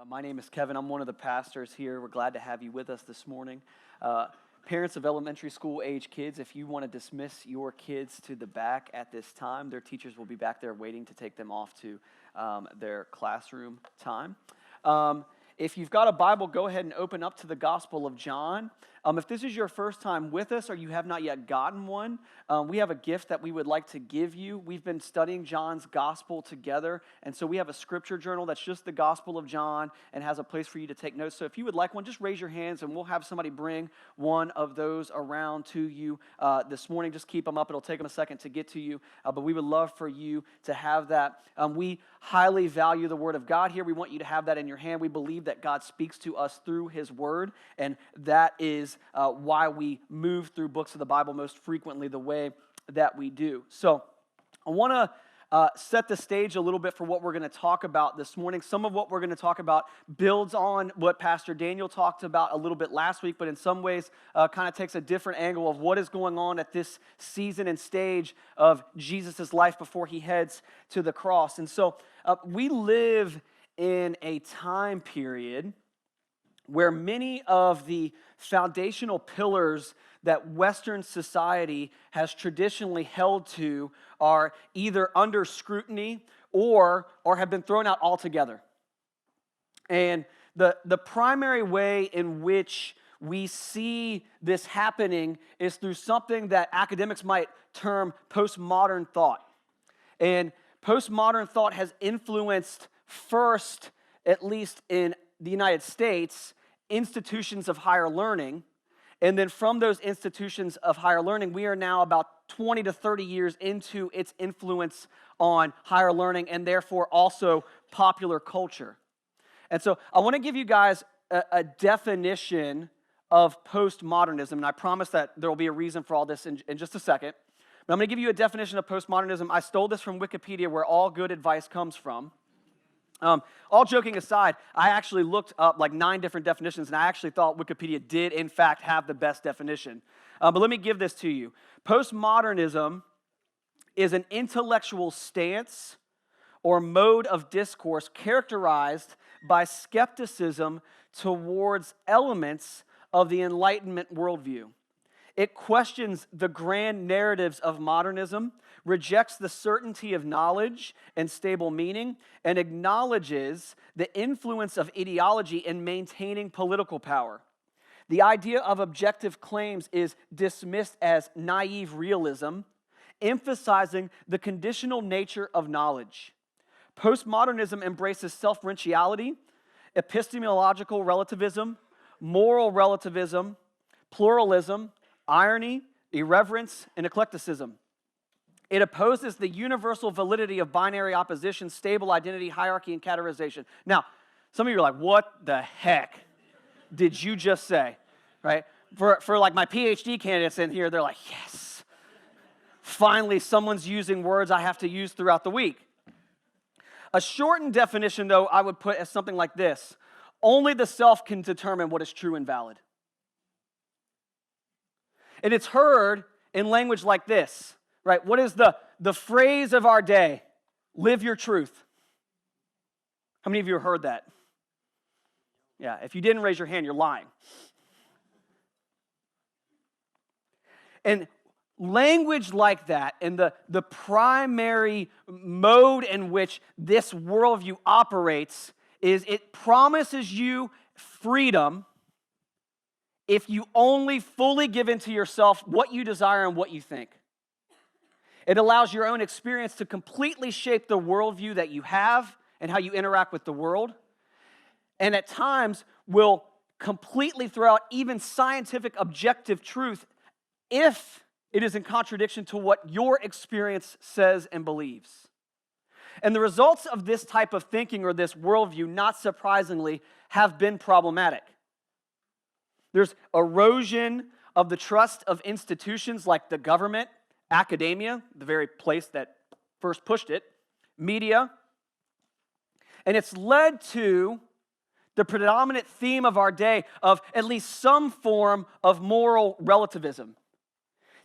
My name is Kevin. I'm one of the pastors here. We're glad to have you with us this morning. Parents of elementary school age kids, if you want to dismiss your kids to the back at this time, their teachers will be back there waiting to take them off to their classroom time. If you've got a Bible, go ahead and open up to the Gospel of John. If this is your first time with us or you have not yet gotten one, we have a gift that we would like to give you. We've been studying John's Gospel together, and so we have a scripture journal that's just the Gospel of John and has a place for you to take notes. So if you would like one, just raise your hands and we'll have somebody bring one of those around to you this morning. Just keep them up. It'll take them a second to get to you, but we would love for you to have that. We highly value the Word of God here. We want you to have that in your hand. We believe that God speaks to us through His Word, and that is why we move through books of the Bible most frequently the way that we do. So I want to set the stage a little bit for what we're going to talk about this morning. Some of what we're going to talk about builds on what Pastor Daniel talked about a little bit last week, but in some ways kind of takes a different angle of what is going on at this season and stage of Jesus' life before He heads to the cross. And so we live in a time period where many of the foundational pillars that Western society has traditionally held to are either under scrutiny or have been thrown out altogether. And the primary way in which we see this happening is through something that academics might term postmodern thought. And postmodern thought has influenced first, at least in the United States, institutions of higher learning. And then from those institutions of higher learning, we are now about 20 to 30 years into its influence on higher learning and therefore also popular culture. And so I want to give you guys a definition of postmodernism, and I promise that there will be a reason for all this in just a second. But I'm going to give you a definition of postmodernism. I stole this from Wikipedia, where all good advice comes from. All joking aside, I actually looked up like 9 different definitions, and I actually thought Wikipedia did, in fact, have the best definition. But let me give this to you. Postmodernism is an intellectual stance or mode of discourse characterized by skepticism towards elements of the Enlightenment worldview. It questions the grand narratives of modernism, rejects the certainty of knowledge and stable meaning, and acknowledges the influence of ideology in maintaining political power. The idea of objective claims is dismissed as naive realism, emphasizing the conditional nature of knowledge. Postmodernism embraces self-referentiality, epistemological relativism, moral relativism, pluralism, irony, irreverence, and eclecticism. It opposes the universal validity of binary opposition, stable identity, hierarchy, and categorization. Now, some of you are like, what the heck did you just say? Right? For like my PhD candidates in here, they're like, yes, finally someone's using words I have to use throughout the week. A shortened definition, though, I would put as something like this: only the self can determine what is true and valid. And it's heard in language like this, right? What is the phrase of our day? Live your truth. How many of you have heard that? Yeah, if you didn't raise your hand, you're lying. And language like that, and the primary mode in which this worldview operates, is it promises you freedom if you only fully give into yourself what you desire and what you think. It allows your own experience to completely shape the worldview that you have and how you interact with the world. And at times will completely throw out even scientific objective truth if it is in contradiction to what your experience says and believes. And the results of this type of thinking or this worldview, not surprisingly, have been problematic. There's erosion of the trust of institutions like the government, academia, the very place that first pushed it, media, and it's led to the predominant theme of our day of at least some form of moral relativism,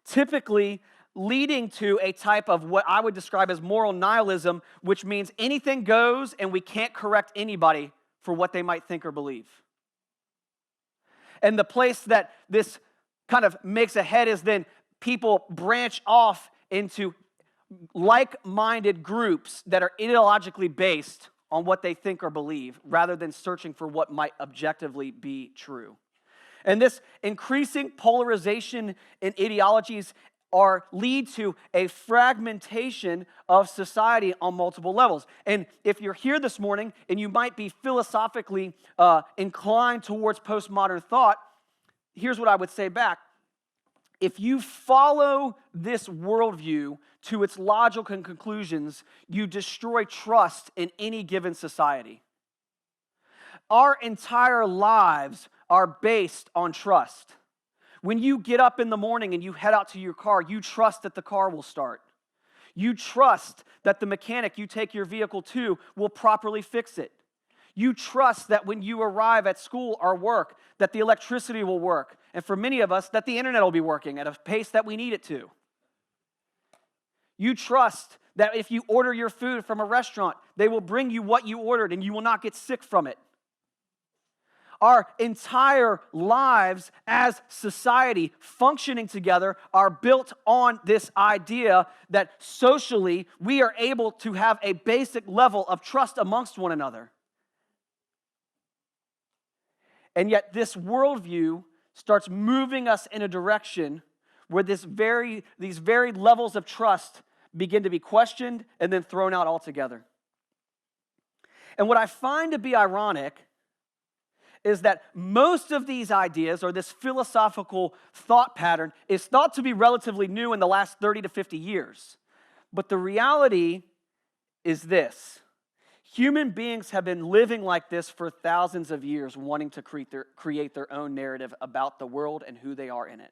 typically leading to a type of what I would describe as moral nihilism, which means anything goes and we can't correct anybody for what they might think or believe. And the place that this kind of makes a head is then people branch off into like-minded groups that are ideologically based on what they think or believe, rather than searching for what might objectively be true. And this increasing polarization in ideologies lead to a fragmentation of society on multiple levels. And if you're here this morning and you might be philosophically inclined towards postmodern thought, here's what I would say back. If you follow this worldview to its logical conclusions, you destroy trust in any given society. Our entire lives are based on trust. When you get up in the morning and you head out to your car, you trust that the car will start. You trust that the mechanic you take your vehicle to will properly fix it. You trust that when you arrive at school or work, that the electricity will work. And for many of us, that the internet will be working at a pace that we need it to. You trust that if you order your food from a restaurant, they will bring you what you ordered and you will not get sick from it. Our entire lives as society functioning together are built on this idea that socially we are able to have a basic level of trust amongst one another. And yet this worldview starts moving us in a direction where these very levels of trust begin to be questioned and then thrown out altogether. And what I find to be ironic is that most of these ideas, or this philosophical thought pattern, is thought to be relatively new in the last 30 to 50 years. But the reality is this. Human beings have been living like this for thousands of years, wanting to create their own narrative about the world and who they are in it.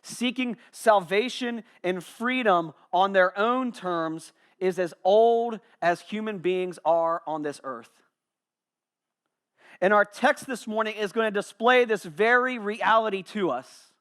Seeking salvation and freedom on their own terms is as old as human beings are on this earth. And our text this morning is going to display this very reality to us.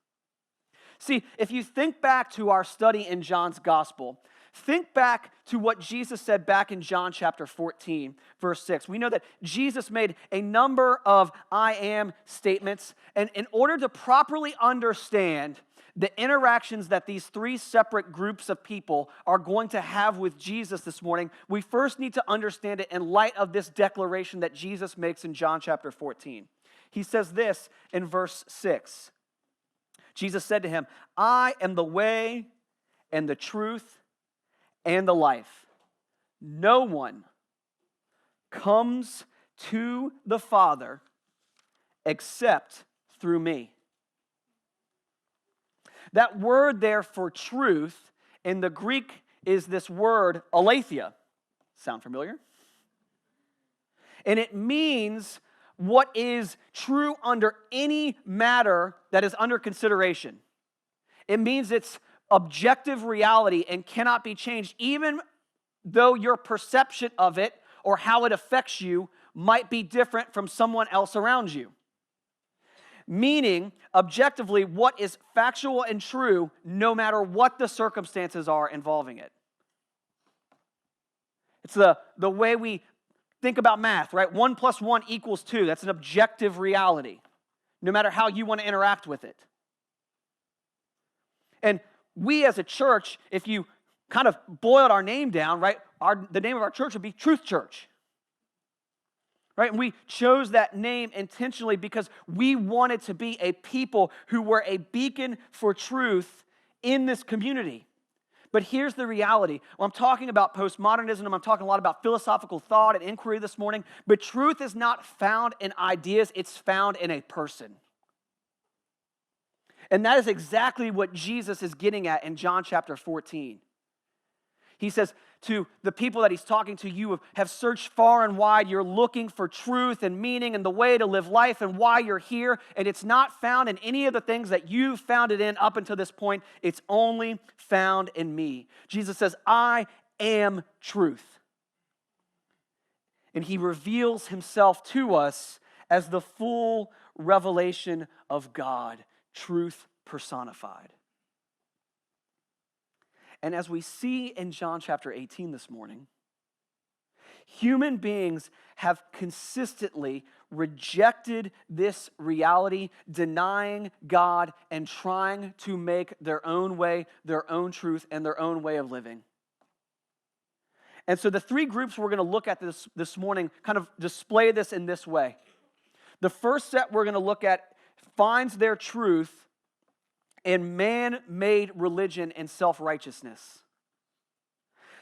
See, if you think back to our study in John's gospel, think back to what Jesus said back in John chapter 14, verse 6. We know that Jesus made a number of I am statements, and in order to properly understand the interactions that these three separate groups of people are going to have with Jesus this morning, we first need to understand it in light of this declaration that Jesus makes in John chapter 14. He says this in verse 6. Jesus said to him, I am the way and the truth and the life. No one comes to the Father except through me. That word there for truth in the Greek is this word aletheia. Sound familiar? And it means what is true under any matter that is under consideration. It means it's objective reality and cannot be changed, even though your perception of it or how it affects you might be different from someone else around you. Meaning, objectively, what is factual and true, no matter what the circumstances are involving it. It's the way we think about math, right? 1 + 1 = 2. That's an objective reality, no matter how you want to interact with it. And we as a church, if you kind of boiled our name down, right, the name of our church would be Truth Church. Right? And we chose that name intentionally because we wanted to be a people who were a beacon for truth in this community. But here's the reality. Well, I'm talking about postmodernism. I'm talking a lot about philosophical thought and inquiry this morning. But truth is not found in ideas. It's found in a person. And that is exactly what Jesus is getting at in John chapter 14. He says to the people that he's talking to, you have searched far and wide. You're looking for truth and meaning and the way to live life and why you're here. And it's not found in any of the things that you've found it in up until this point. It's only found in me. Jesus says, I am truth. And he reveals himself to us as the full revelation of God, truth personified. And as we see in John chapter 18 this morning, Human beings have consistently rejected this reality, denying God and trying to make their own way, their own truth, and their own way of living. And so the three groups we're going to look at this morning kind of display this in this way. The first set we're going to look at finds their truth in man-made religion and self-righteousness.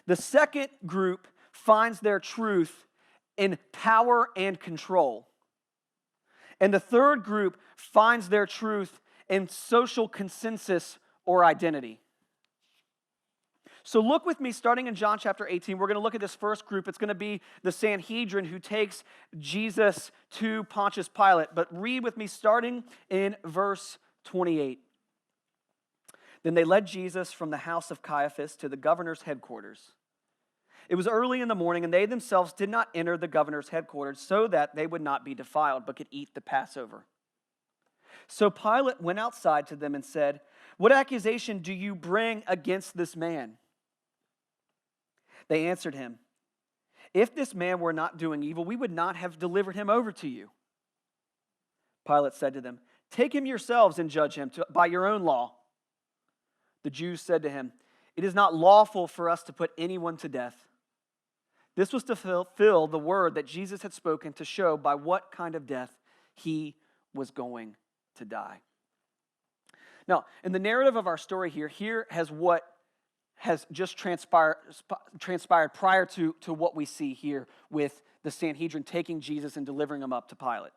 The second group finds their truth in power and control. And the third group finds their truth in social consensus or identity. So look with me, starting in John chapter 18. We're going to look at this first group. It's going to be the Sanhedrin who takes Jesus to Pontius Pilate. But read with me, starting in verse 28. Then they led Jesus from the house of Caiaphas to the governor's headquarters. It was early in the morning, and they themselves did not enter the governor's headquarters so that they would not be defiled, but could eat the Passover. So Pilate went outside to them and said, "What accusation do you bring against this man?" They answered him, "If this man were not doing evil, we would not have delivered him over to you." Pilate said to them, "Take him yourselves and judge him by your own law." The Jews said to him, "It is not lawful for us to put anyone to death." This was to fulfill the word that Jesus had spoken to show by what kind of death he was going to die. Now, in the narrative of our story here has what has just transpired prior to what we see here with the Sanhedrin taking Jesus and delivering him up to Pilate.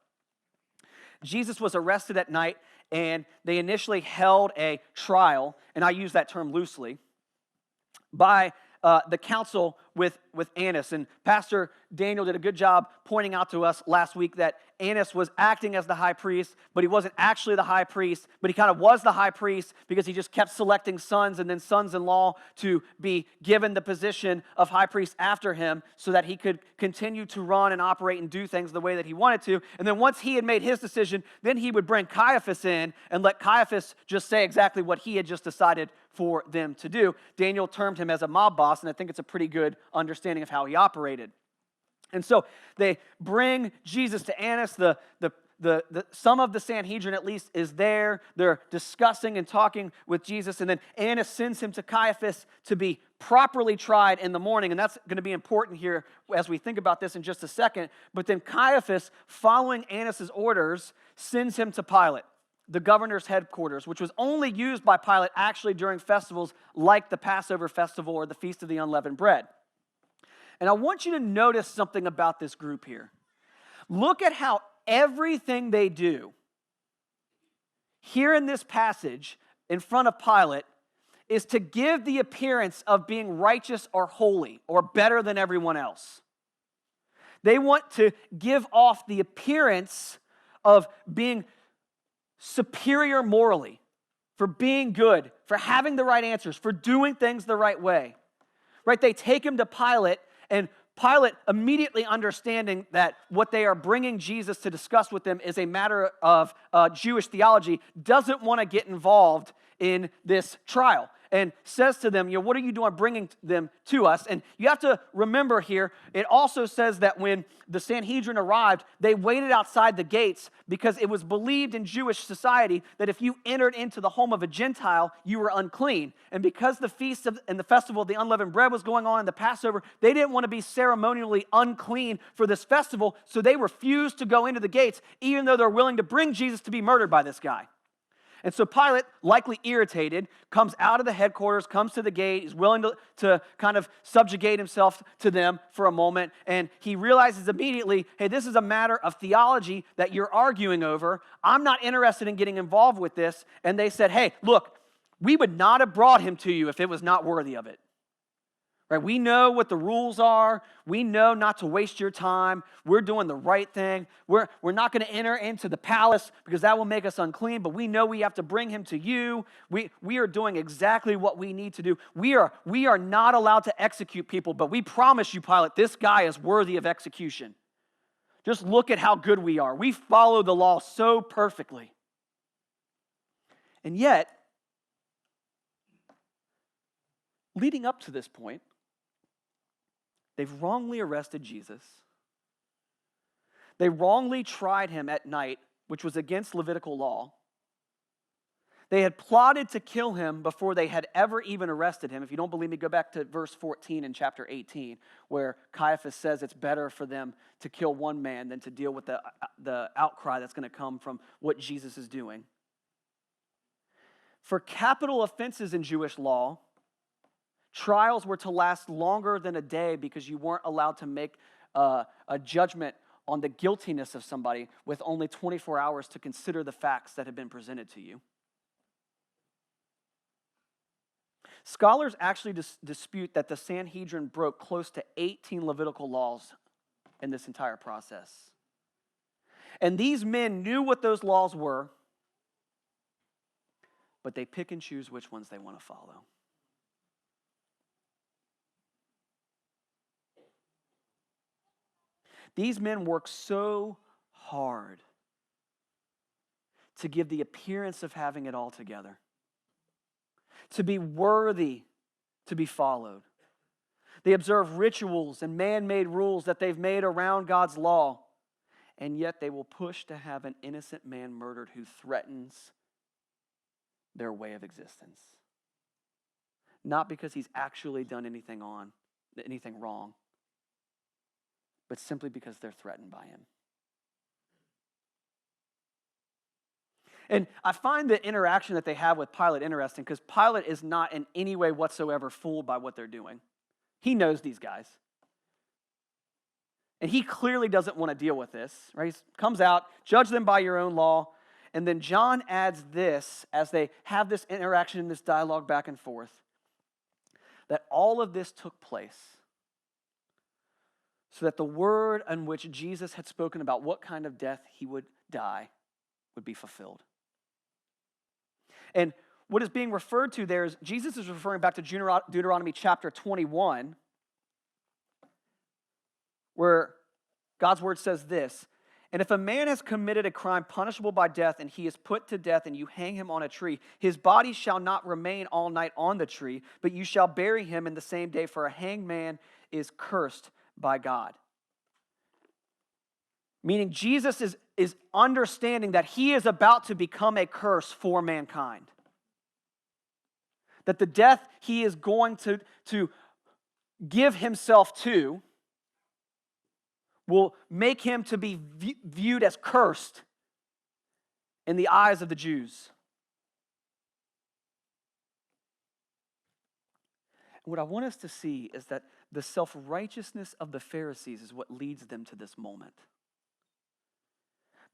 Jesus was arrested at night, and they initially held a trial, and I use that term loosely, by the council with Annas. And Pastor Daniel did a good job pointing out to us last week that Annas was acting as the high priest, but he wasn't actually the high priest, but he kind of was the high priest because he just kept selecting sons and then sons-in-law to be given the position of high priest after him so that he could continue to run and operate and do things the way that he wanted to. And then once he had made his decision, then he would bring Caiaphas in and let Caiaphas just say exactly what he had just decided for them to do. Daniel termed him as a mob boss, and I think it's a pretty good understanding of how he operated. And so they bring Jesus to Annas. Some of the Sanhedrin at least is there. They're discussing and talking with Jesus. And then Annas sends him to Caiaphas to be properly tried in the morning. And that's going to be important here as we think about this in just a second. But then Caiaphas, following Annas' orders, sends him to Pilate, the governor's headquarters, which was only used by Pilate actually during festivals like the Passover festival or the Feast of the Unleavened Bread. And I want you to notice something about this group here. Look at how everything they do here in this passage in front of Pilate is to give the appearance of being righteous or holy or better than everyone else. They want to give off the appearance of being superior morally, for being good, for having the right answers, for doing things the right way. Right? They take him to Pilate, and Pilate, immediately understanding that what they are bringing Jesus to discuss with them is a matter of Jewish theology, doesn't want to get involved in this trial and says to them, what are you doing bringing them to us? And you have to remember here, it also says that when the Sanhedrin arrived, they waited outside the gates because it was believed in Jewish society that if you entered into the home of a Gentile, you were unclean. And because the feast and the festival of the unleavened bread was going on in the Passover, they didn't want to be ceremonially unclean for this festival, so they refused to go into the gates, even though they're willing to bring Jesus to be murdered by this guy. And so Pilate, likely irritated, comes out of the headquarters, comes to the gate. He's willing to kind of subjugate himself to them for a moment. And he realizes immediately, hey, this is a matter of theology that you're arguing over. I'm not interested in getting involved with this. And they said, hey, look, we would not have brought him to you if it was not worthy of it. Right? We know what the rules are. We know not to waste your time. We're doing the right thing. We're not going to enter into the palace because that will make us unclean, but we know we have to bring him to you. We are doing exactly what we need to do. We are not allowed to execute people, but we promise you, Pilate, this guy is worthy of execution. Just look at how good we are. We follow the law so perfectly. And yet, leading up to this point, They've wrongly arrested Jesus. They wrongly tried him at night, which was against Levitical law. They had plotted to kill him before they had ever even arrested him. If you don't believe me, go back to verse 14 in chapter 18, where Caiaphas says it's better for them to kill one man than to deal with the outcry that's going to come from what Jesus is doing. For capital offenses in Jewish law, trials were to last longer than a day because you weren't allowed to make a judgment on the guiltiness of somebody with only 24 hours to consider the facts that have been presented to you. Scholars actually dispute that the Sanhedrin broke close to 18 Levitical laws in this entire process. And these men knew what those laws were, but they pick and choose which ones they want to follow. These men work so hard to give the appearance of having it all together, to be worthy to be followed. They observe rituals and man-made rules that they've made around God's law, and yet they will push to have an innocent man murdered who threatens their way of existence. Not because he's actually done anything wrong, but simply because they're threatened by him. And I find the interaction that they have with Pilate interesting because Pilate is not in any way whatsoever fooled by what they're doing. He knows these guys. And he clearly doesn't want to deal with this, right? He comes out, judge them by your own law. And then John adds this as they have this interaction and this dialogue back and forth, that all of this took place so that the word in which Jesus had spoken about what kind of death he would die would be fulfilled. And what is being referred to there is Jesus is referring back to Deuteronomy chapter 21, where God's word says this, "And if a man has committed a crime punishable by death, and he is put to death, and you hang him on a tree, his body shall not remain all night on the tree, but you shall bury him in the same day, for a hanged man is cursed by God." Meaning Jesus is understanding that he is about to become a curse for mankind. That the death he is going to give himself to will make him to be viewed as cursed in the eyes of the Jews. What I want us to see is that the self-righteousness of the Pharisees is what leads them to this moment.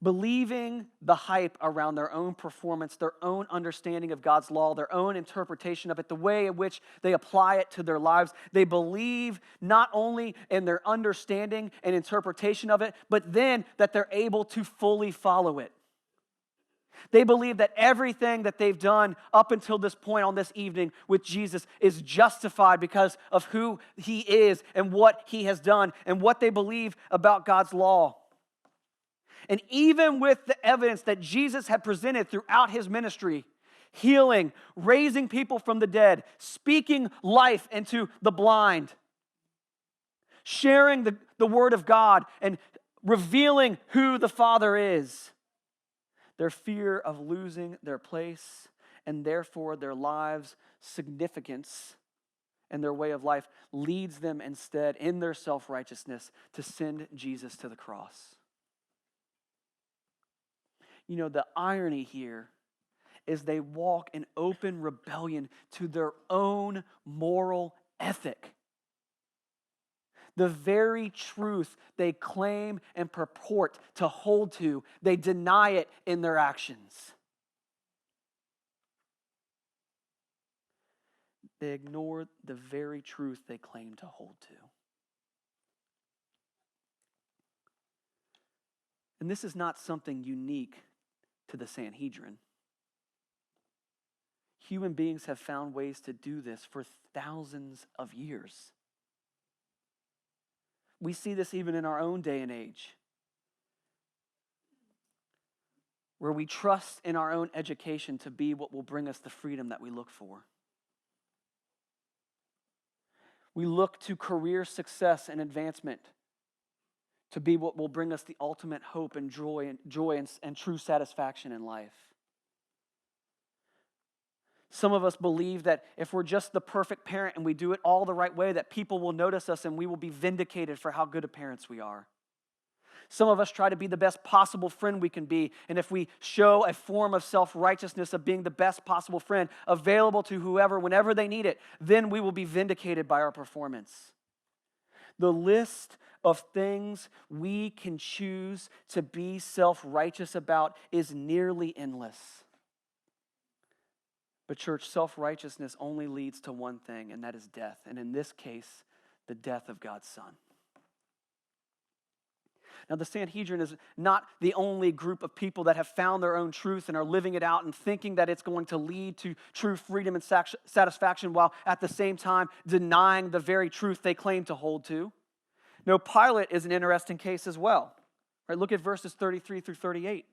Believing the hype around their own performance, their own understanding of God's law, their own interpretation of it, the way in which they apply it to their lives. They believe not only in their understanding and interpretation of it, but then that they're able to fully follow it. They believe that everything that they've done up until this point on this evening with Jesus is justified because of who he is and what he has done and what they believe about God's law. And even with the evidence that Jesus had presented throughout his ministry, healing, raising people from the dead, speaking life into the blind, sharing the word of God, and revealing who the Father is, their fear of losing their place and therefore their lives' significance and their way of life leads them instead in their self-righteousness to send Jesus to the cross. You know, the irony here is they walk in open rebellion to their own moral ethic. The very truth they claim and purport to hold to, they deny it in their actions. They ignore the very truth they claim to hold to. And this is not something unique to the Sanhedrin. Human beings have found ways to do this for thousands of years. We see this even in our own day and age, where we trust in our own education to be what will bring us the freedom that we look for. We look to career success and advancement to be what will bring us the ultimate hope and joy and true satisfaction in life. Some of us believe that if we're just the perfect parent and we do it all the right way, that people will notice us and we will be vindicated for how good of parents we are. Some of us try to be the best possible friend we can be, and if we show a form of self-righteousness of being the best possible friend, available to whoever, whenever they need it, then we will be vindicated by our performance. The list of things we can choose to be self-righteous about is nearly endless. But church, self-righteousness only leads to one thing, and that is death. And in this case, the death of God's Son. Now, the Sanhedrin is not the only group of people that have found their own truth and are living it out and thinking that it's going to lead to true freedom and satisfaction while at the same time denying the very truth they claim to hold to. No, Pilate is an interesting case as well. Right, look at verses 33 through 38.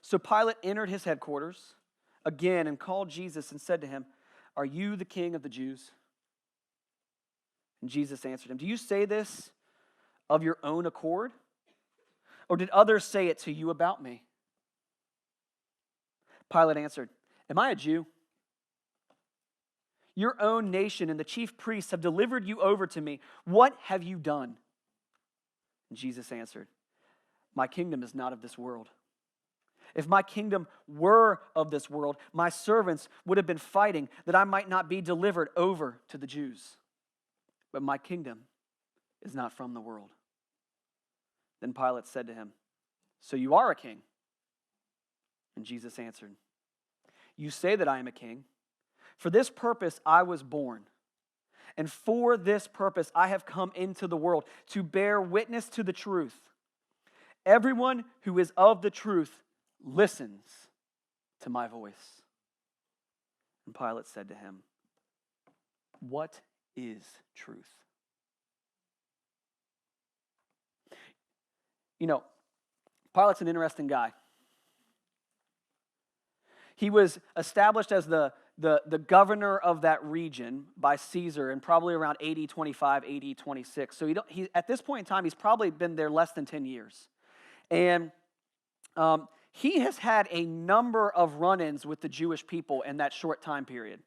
So Pilate entered his headquarters again and called Jesus and said to him, "Are you the king of the Jews?" And Jesus answered him, "Do you say this of your own accord? Or did others say it to you about me?" Pilate answered, "Am I a Jew? Your own nation and the chief priests have delivered you over to me. What have you done?" And Jesus answered, "My kingdom is not of this world. If my kingdom were of this world, my servants would have been fighting that I might not be delivered over to the Jews. But my kingdom is not from the world." Then Pilate said to him, "So you are a king?" And Jesus answered, "You say that I am a king. For this purpose I was born, and for this purpose I have come into the world, to bear witness to the truth. Everyone who is of the truth listens to my voice." And Pilate said to him, "What is truth?" You know, Pilate's an interesting guy. He was established as the governor of that region by Caesar in probably around AD 25, AD 26. So at this point in time, he's probably been there less than 10 years. And he has had a number of run-ins with the Jewish people in that short time period.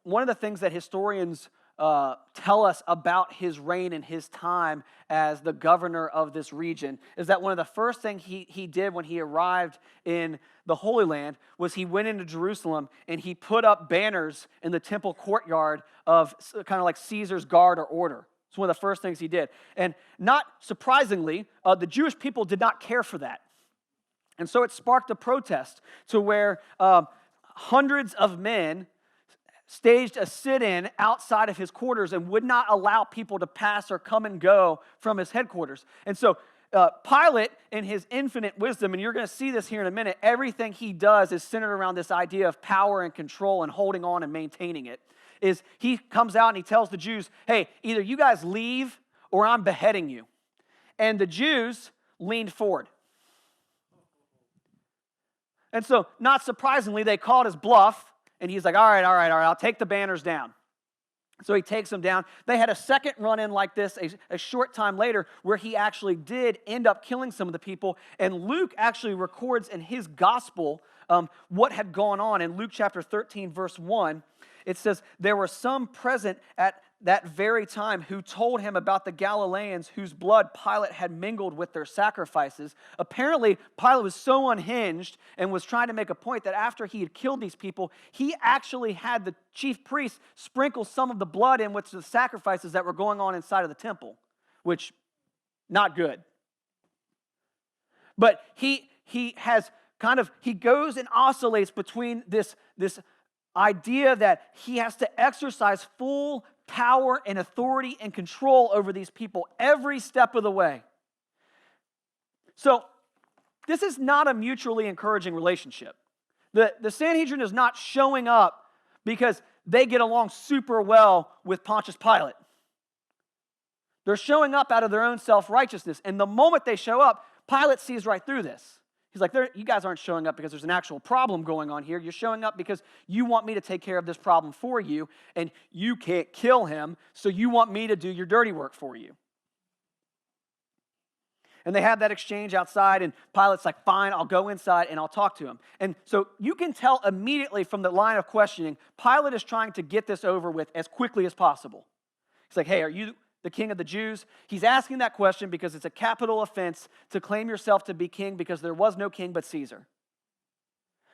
One of the things that historians tell us about his reign and his time as the governor of this region is that one of the first things he did when he arrived in the Holy Land was he went into Jerusalem and he put up banners in the temple courtyard of kind of like Caesar's guard or order. It's one of the first things he did. And not surprisingly, the Jewish people did not care for that. And so it sparked a protest to where hundreds of men staged a sit-in outside of his quarters and would not allow people to pass or come and go from his headquarters. And so Pilate, in his infinite wisdom, and you're going to see this here in a minute, everything he does is centered around this idea of power and control and holding on and maintaining it, is he comes out and he tells the Jews, "Hey, either you guys leave or I'm beheading you." And the Jews leaned forward. And so, not surprisingly, they called his bluff, and he's like, all right, I'll take the banners down. So he takes them down. They had a second run-in like this a short time later where he actually did end up killing some of the people, and Luke actually records in his gospel what had gone on. In Luke chapter 13, verse 1, it says, "There were some present at that very time who told him about the Galileans whose blood Pilate had mingled with their sacrifices." Apparently, Pilate was so unhinged and was trying to make a point that after he had killed these people, he actually had the chief priests sprinkle some of the blood in with the sacrifices that were going on inside of the temple, which, not good. But he goes and oscillates between this idea that he has to exercise full power and authority and control over these people every step of the way. So this is not a mutually encouraging relationship. The Sanhedrin is not showing up because they get along super well with Pontius Pilate. They're showing up out of their own self-righteousness. And the moment they show up, Pilate sees right through this. He's like, you guys aren't showing up because there's an actual problem going on here. You're showing up because you want me to take care of this problem for you, and you can't kill him, so you want me to do your dirty work for you. And they have that exchange outside, and Pilate's like, fine, I'll go inside and I'll talk to him. And so you can tell immediately from the line of questioning, Pilate is trying to get this over with as quickly as possible. He's like, hey, are you the king of the Jews? He's asking that question because it's a capital offense to claim yourself to be king because there was no king but Caesar.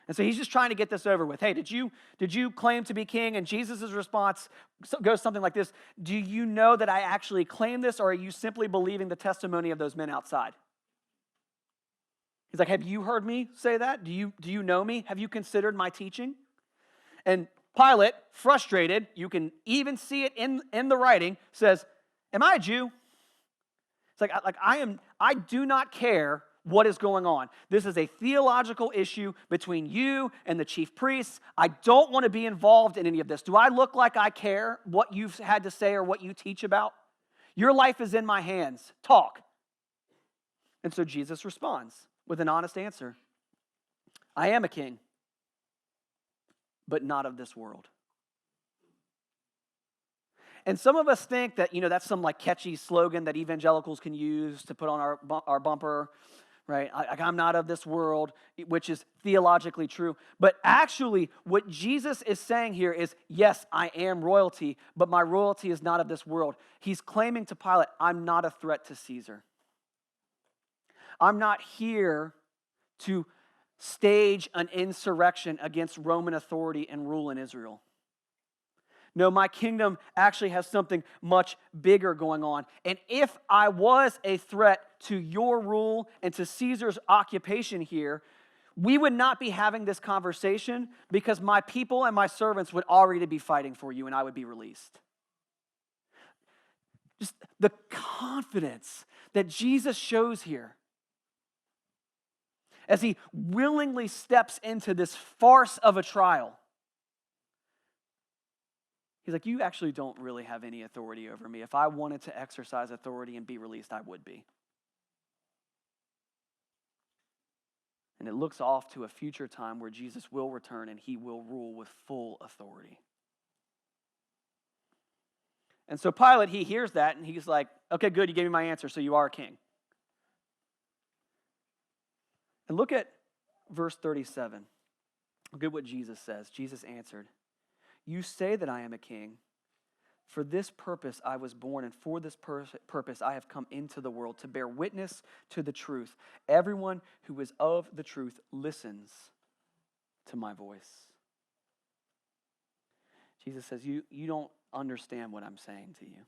And so he's just trying to get this over with. Hey, did you claim to be king? And Jesus' response goes something like this. Do you know that I actually claim this, or are you simply believing the testimony of those men outside? He's like, have you heard me say that? Do you know me? Have you considered my teaching? And Pilate, frustrated, you can even see it in the writing, says, am I a Jew? It's like I do not care what is going on. This is a theological issue between you and the chief priests. I don't want to be involved in any of this. Do I look like I care what you've had to say or what you teach about? Your life is in my hands. Talk. And so Jesus responds with an honest answer. I am a king, but not of this world. And some of us think that, that's some like catchy slogan that evangelicals can use to put on our bumper, right? I'm not of this world, which is theologically true. But actually, what Jesus is saying here is, yes, I am royalty, but my royalty is not of this world. He's claiming to Pilate, I'm not a threat to Caesar. I'm not here to stage an insurrection against Roman authority and rule in Israel. No, my kingdom actually has something much bigger going on. And if I was a threat to your rule and to Caesar's occupation here, we would not be having this conversation because my people and my servants would already be fighting for you and I would be released. Just the confidence that Jesus shows here as he willingly steps into this farce of a trial. He's like, you actually don't really have any authority over me. If I wanted to exercise authority and be released, I would be. And it looks off to a future time where Jesus will return and he will rule with full authority. And so Pilate, he hears that and he's like, okay, good, you gave me my answer, so you are a king. And look at verse 37. Look at what Jesus says. Jesus answered, you say that I am a king. For this purpose I was born, and for this purpose I have come into the world, to bear witness to the truth. Everyone who is of the truth listens to my voice. Jesus says, you don't understand what I'm saying to you.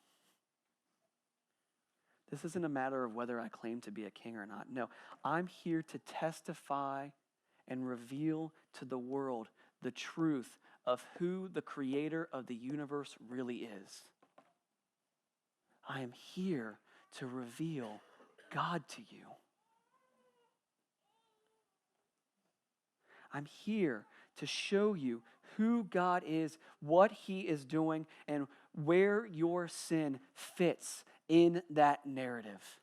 This isn't a matter of whether I claim to be a king or not. No, I'm here to testify and reveal to the world the truth of who the creator of the universe really is. I am here to reveal God to you. I'm here to show you who God is, what he is doing, and where your sin fits in that narrative.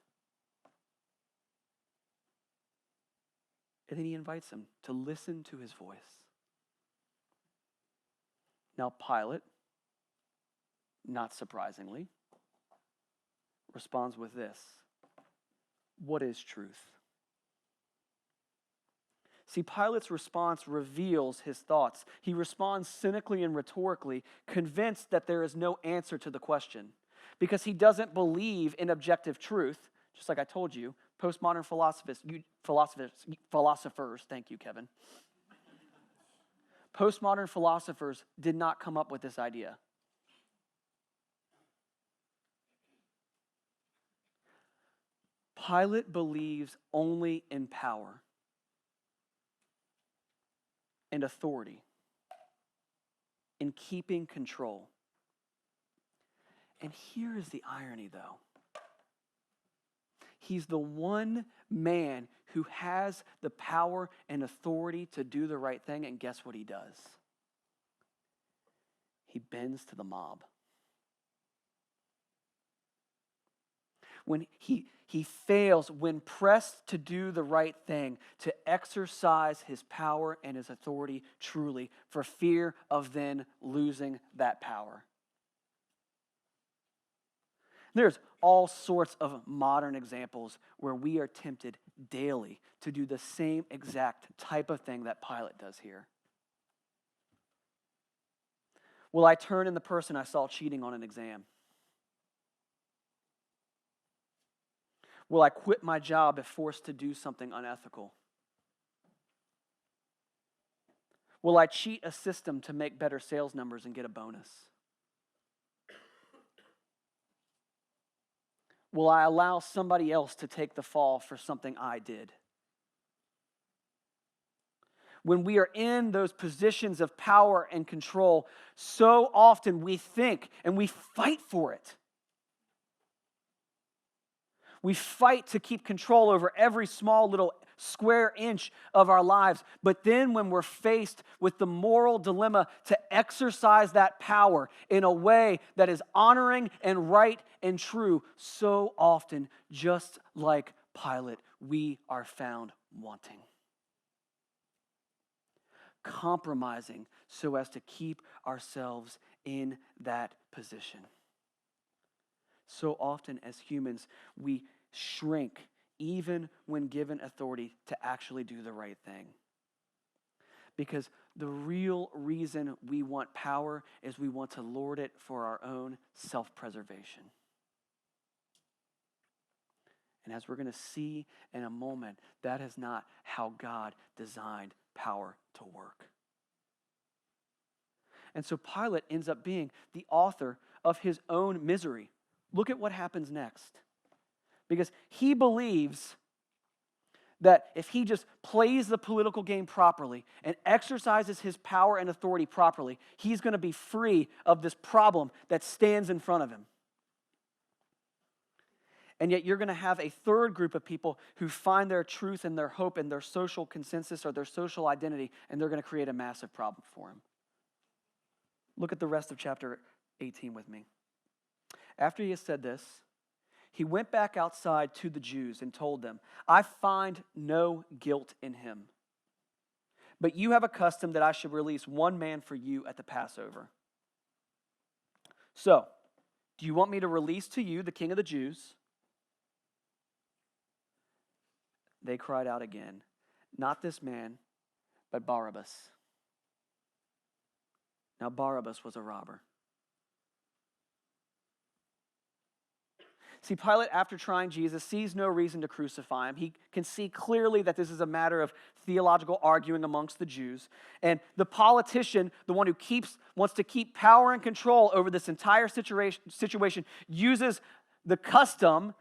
And then he invites him to listen to his voice. Now Pilate, not surprisingly, responds with this. What is truth? See, Pilate's response reveals his thoughts. He responds cynically and rhetorically, convinced that there is no answer to the question, because he doesn't believe in objective truth, just like I told you. Postmodern philosophers, thank you, Kevin. Postmodern philosophers did not come up with this idea. Pilate believes only in power and authority, in keeping control. And here is the irony, though. He's the one man who has the power and authority to do the right thing, and guess what he does? He bends to the mob. when he fails, when pressed to do the right thing, to exercise his power and his authority truly, for fear of then losing that power. There's all sorts of modern examples where we are tempted daily to do the same exact type of thing that Pilate does here. Will I turn in the person I saw cheating on an exam? Will I quit my job if forced to do something unethical? Will I cheat a system to make better sales numbers and get a bonus? Will I allow somebody else to take the fall for something I did? When we are in those positions of power and control, so often we think and we fight for it. We fight to keep control over every small little square inch of our lives. But then when we're faced with the moral dilemma to exercise that power in a way that is honoring and right and true, so often, just like Pilate, we are found wanting. Compromising so as to keep ourselves in that position. So often as humans, we shrink even when given authority to actually do the right thing. Because the real reason we want power is we want to lord it for our own self-preservation. And as we're going to see in a moment, that is not how God designed power to work. And so Pilate ends up being the author of his own misery. Look at what happens next. Because he believes that if he just plays the political game properly and exercises his power and authority properly, he's going to be free of this problem that stands in front of him. And yet you're going to have a third group of people who find their truth and their hope and their social consensus or their social identity, and they're going to create a massive problem for him. Look at the rest of chapter 18 with me. After he has said this, he went back outside to the Jews and told them, I find no guilt in him. But you have a custom that I should release one man for you at the Passover. So, do you want me to release to you the king of the Jews? They cried out again, not this man, but Barabbas. Now Barabbas was a robber. See, Pilate, after trying Jesus, sees no reason to crucify him. He can see clearly that this is a matter of theological arguing amongst the Jews. And the politician, the one who wants to keep power and control over this entire situation, uses the custom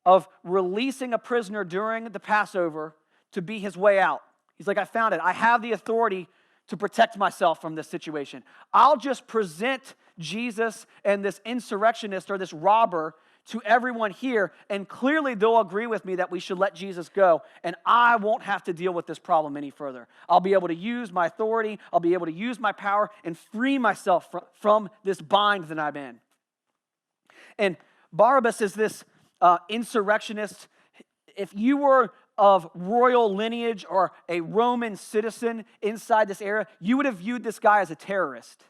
of releasing a prisoner during the Passover to be his way out. He's like, I found it. I have the authority to protect myself from this situation. I'll just present Jesus and this insurrectionist or this robber to everyone here, and clearly they'll agree with me that we should let Jesus go, and I won't have to deal with this problem any further. I'll be able to use my authority, I'll be able to use my power, and free myself from this bind that I'm in. And Barabbas is this insurrectionist. If you were of royal lineage or a Roman citizen inside this era, you would have viewed this guy as a terrorist.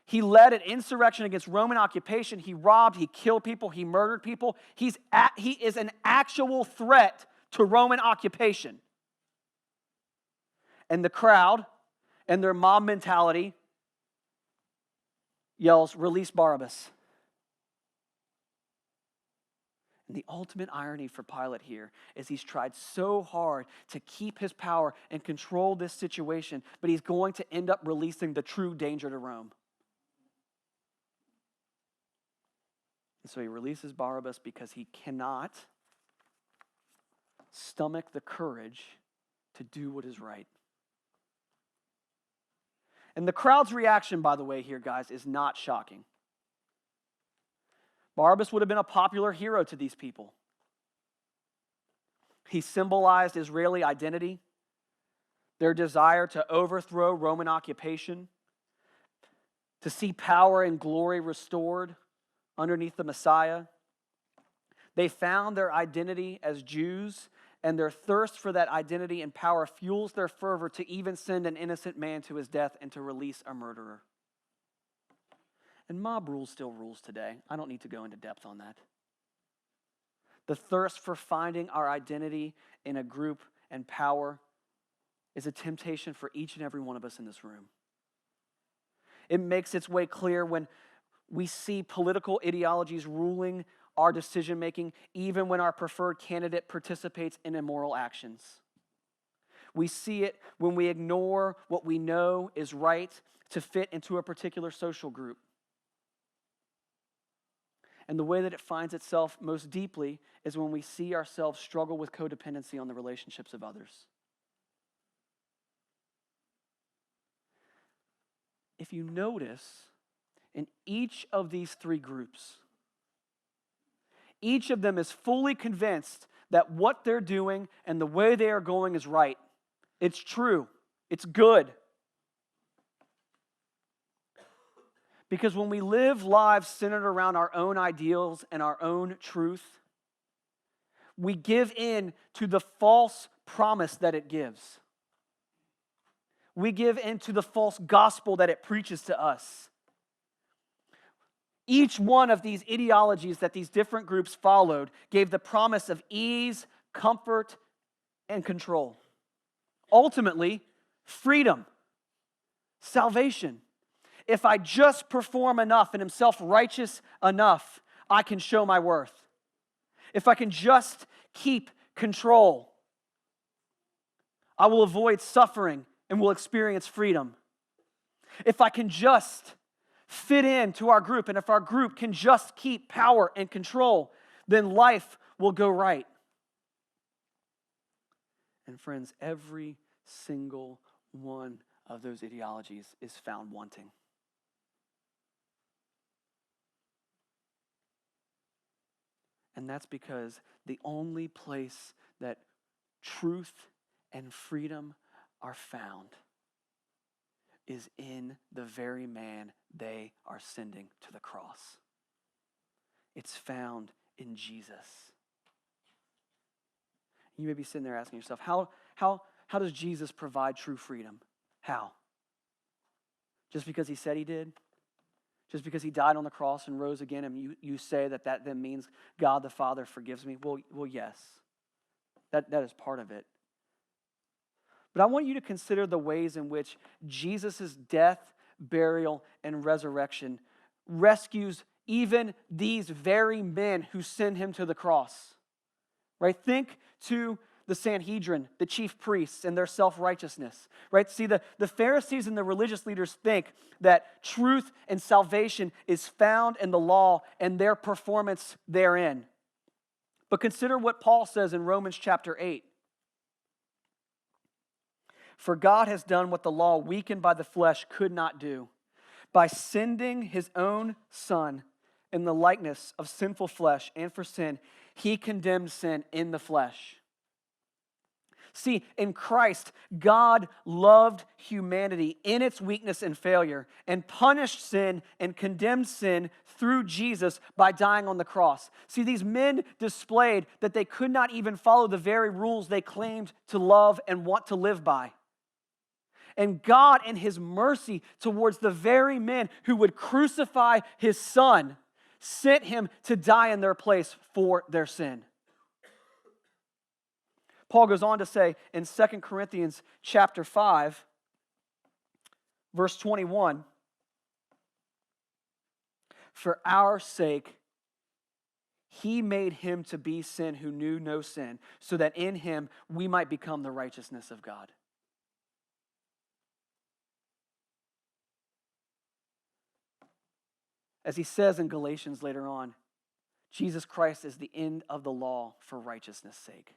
He led an insurrection against Roman occupation. He robbed, he killed people, he murdered people. He is an actual threat to Roman occupation. And the crowd and their mob mentality yells, release Barabbas. And the ultimate irony for Pilate here is he's tried so hard to keep his power and control this situation, but he's going to end up releasing the true danger to Rome. And so he releases Barabbas because he cannot stomach the courage to do what is right. And the crowd's reaction, by the way, here, guys, is not shocking. Barabbas would have been a popular hero to these people. He symbolized Israeli identity, their desire to overthrow Roman occupation, to see power and glory restored underneath the Messiah. They found their identity as Jews, and their thirst for that identity and power fuels their fervor to even send an innocent man to his death and to release a murderer. And mob rule still rules today. I don't need to go into depth on that. The thirst for finding our identity in a group and power is a temptation for each and every one of us in this room. It makes its way clear when we see political ideologies ruling our decision-making, even when our preferred candidate participates in immoral actions. We see it when we ignore what we know is right to fit into a particular social group. And the way that it finds itself most deeply is when we see ourselves struggle with codependency on the relationships of others. If you notice, in each of these three groups, each of them is fully convinced that what they're doing and the way they are going is right. It's true. It's good. Because when we live lives centered around our own ideals and our own truth, we give in to the false promise that it gives. We give in to the false gospel that it preaches to us. Each one of these ideologies that these different groups followed gave the promise of ease, comfort, and control. Ultimately, freedom, salvation. If I just perform enough and am self-righteous enough, I can show my worth. If I can just keep control, I will avoid suffering and will experience freedom. If I can just fit into our group, and if our group can just keep power and control, then life will go right. And friends, every single one of those ideologies is found wanting. And that's because the only place that truth and freedom are found is in the very man they are sending to the cross. It's found in Jesus. You may be sitting there asking yourself, how does Jesus provide true freedom? How? Just because he said he did? Just because he died on the cross and rose again, and you say that then means God the Father forgives me? Well, yes. That is part of it. But I want you to consider the ways in which Jesus' death, burial, and resurrection rescues even these very men who send him to the cross. Right? Think to the Sanhedrin, the chief priests, and their self-righteousness. Right? See, the Pharisees and the religious leaders think that truth and salvation is found in the law and their performance therein. But consider what Paul says in Romans chapter 8. For God has done what the law, weakened by the flesh, could not do. By sending his own Son in the likeness of sinful flesh and for sin, he condemned sin in the flesh. See, in Christ, God loved humanity in its weakness and failure and punished sin and condemned sin through Jesus by dying on the cross. See, these men displayed that they could not even follow the very rules they claimed to love and want to live by. And God, in his mercy towards the very men who would crucify his Son, sent him to die in their place for their sin. Paul goes on to say in 2 Corinthians chapter 5, verse 21, for our sake, he made him to be sin who knew no sin, so that in him we might become the righteousness of God. As he says in Galatians later on, Jesus Christ is the end of the law for righteousness' sake.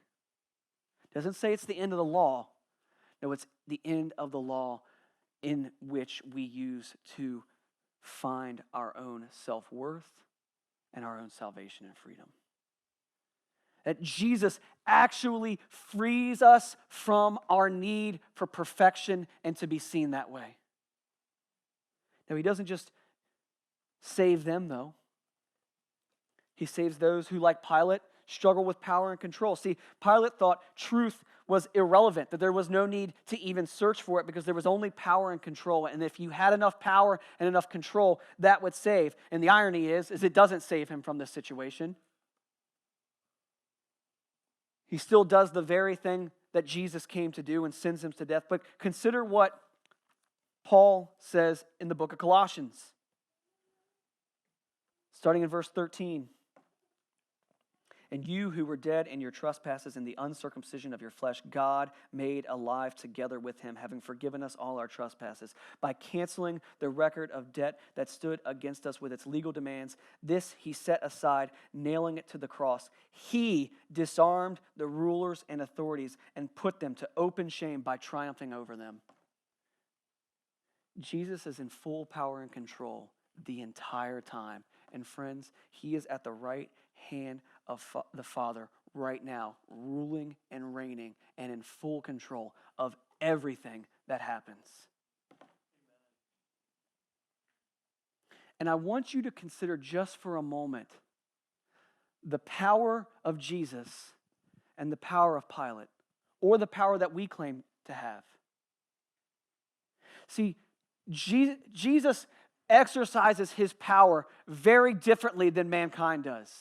It doesn't say it's the end of the law. No, it's the end of the law in which we use to find our own self-worth and our own salvation and freedom. That Jesus actually frees us from our need for perfection and to be seen that way. Now, he doesn't just save them, though. He saves those who, like Pilate, struggle with power and control. See, Pilate thought truth was irrelevant, that there was no need to even search for it because there was only power and control. And if you had enough power and enough control, that would save. And the irony is it doesn't save him from this situation. He still does the very thing that Jesus came to do and sends him to death. But consider what Paul says in the book of Colossians, starting in verse 13. And you who were dead in your trespasses and the uncircumcision of your flesh, God made alive together with him, having forgiven us all our trespasses, by canceling the record of debt that stood against us with its legal demands. This he set aside, nailing it to the cross. He disarmed the rulers and authorities and put them to open shame by triumphing over them. Jesus is in full power and control the entire time. And friends, he is at the right hand of the Father right now, ruling and reigning and in full control of everything that happens. And I want you to consider just for a moment the power of Jesus and the power of Pilate, or the power that we claim to have. See, Jesus exercises his power very differently than mankind does.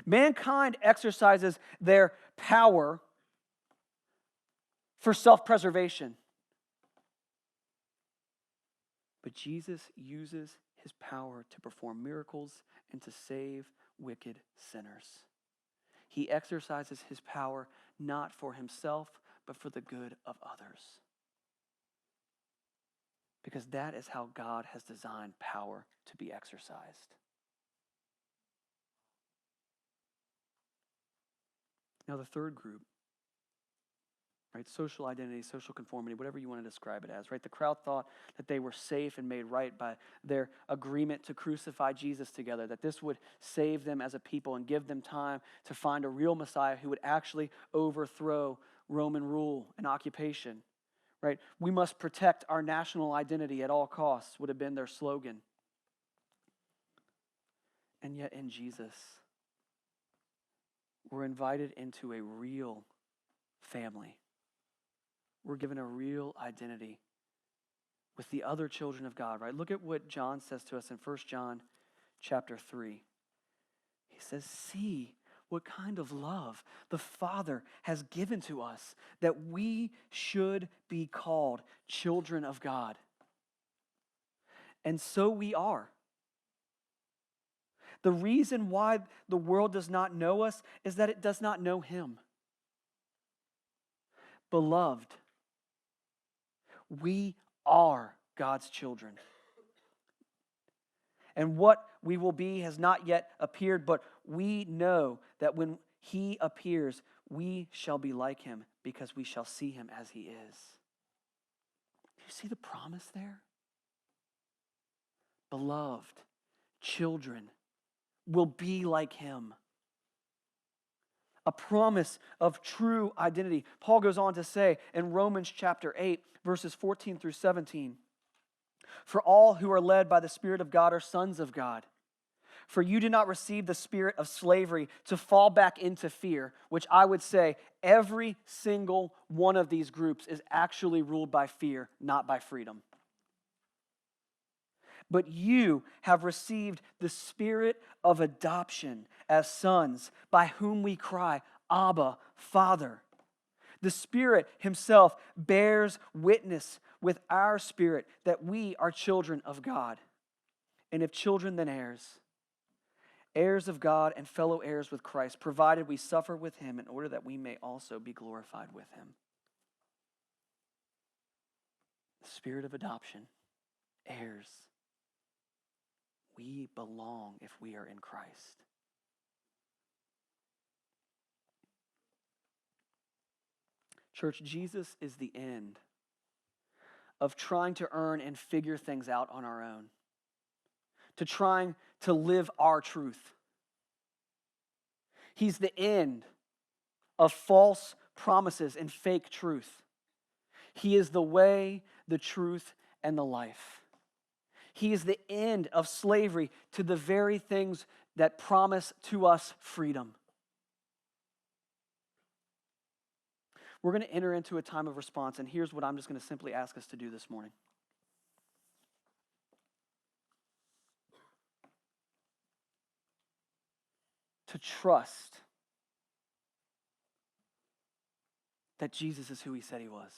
Mankind exercises their power for self-preservation. But Jesus uses his power to perform miracles and to save wicked sinners. He exercises his power not for himself, but for the good of others. Because that is how God has designed power to be exercised. Now the third group, right? Social identity, social conformity, whatever you want to describe it as, right? The crowd thought that they were safe and made right by their agreement to crucify Jesus together, that this would save them as a people and give them time to find a real Messiah who would actually overthrow Roman rule and occupation, right? We must protect our national identity at all costs would have been their slogan. And yet in Jesus, we're invited into a real family. We're given a real identity with the other children of God, right? Look at what John says to us in 1 John chapter 3. He says, see what kind of love the Father has given to us that we should be called children of God. And so we are. The reason why the world does not know us is that it does not know him. Beloved, we are God's children. And what we will be has not yet appeared, but we know that when he appears, we shall be like him because we shall see him as he is. Do you see the promise there? Beloved, children will be like him. A promise of true identity. Paul goes on to say in Romans chapter 8, verses 14 through 17, for all who are led by the Spirit of God are sons of God. For you did not receive the spirit of slavery to fall back into fear, which I would say every single one of these groups is actually ruled by fear, not by freedom. But you have received the spirit of adoption as sons, by whom we cry, Abba, Father. The Spirit himself bears witness with our spirit that we are children of God. And if children, then heirs. Heirs of God and fellow heirs with Christ, provided we suffer with him in order that we may also be glorified with him. The spirit of adoption, heirs. We belong if we are in Christ. Church, Jesus is the end of trying to earn and figure things out on our own, to trying to live our truth. He's the end of false promises and fake truth. He is the way, the truth, and the life. He is the end of slavery to the very things that promise to us freedom. We're going to enter into a time of response, and here's what I'm just going to simply ask us to do this morning. To trust that Jesus is who he said he was.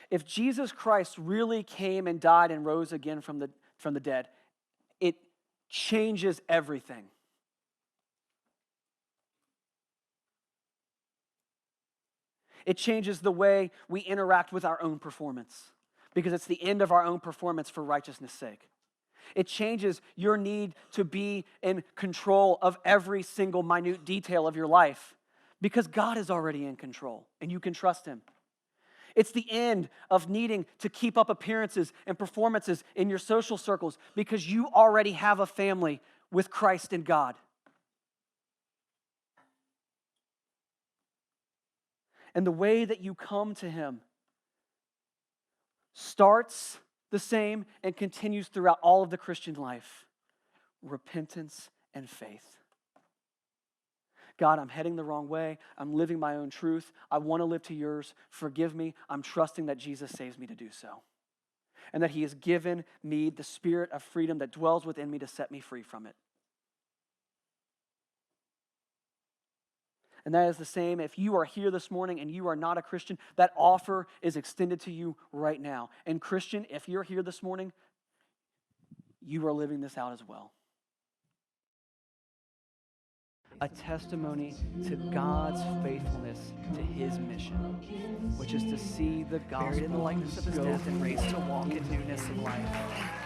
If Jesus Christ really came and died and rose again from the dead, it changes everything. It changes the way we interact with our own performance, because it's the end of our own performance for righteousness' sake. It changes your need to be in control of every single minute detail of your life, because God is already in control and you can trust him. It's the end of needing to keep up appearances and performances in your social circles, because you already have a family with Christ and God. And the way that you come to him starts the same and continues throughout all of the Christian life: repentance and faith. God, I'm heading the wrong way. I'm living my own truth. I want to live to yours. Forgive me. I'm trusting that Jesus saves me to do so, and that he has given me the spirit of freedom that dwells within me to set me free from it. And that is the same if you are here this morning and you are not a Christian. That offer is extended to you right now. And Christian, if you're here this morning, you are living this out as well. A testimony to God's faithfulness to his mission, which is to see the gospel buried in the likeness of his death and raised to walk in newness of life.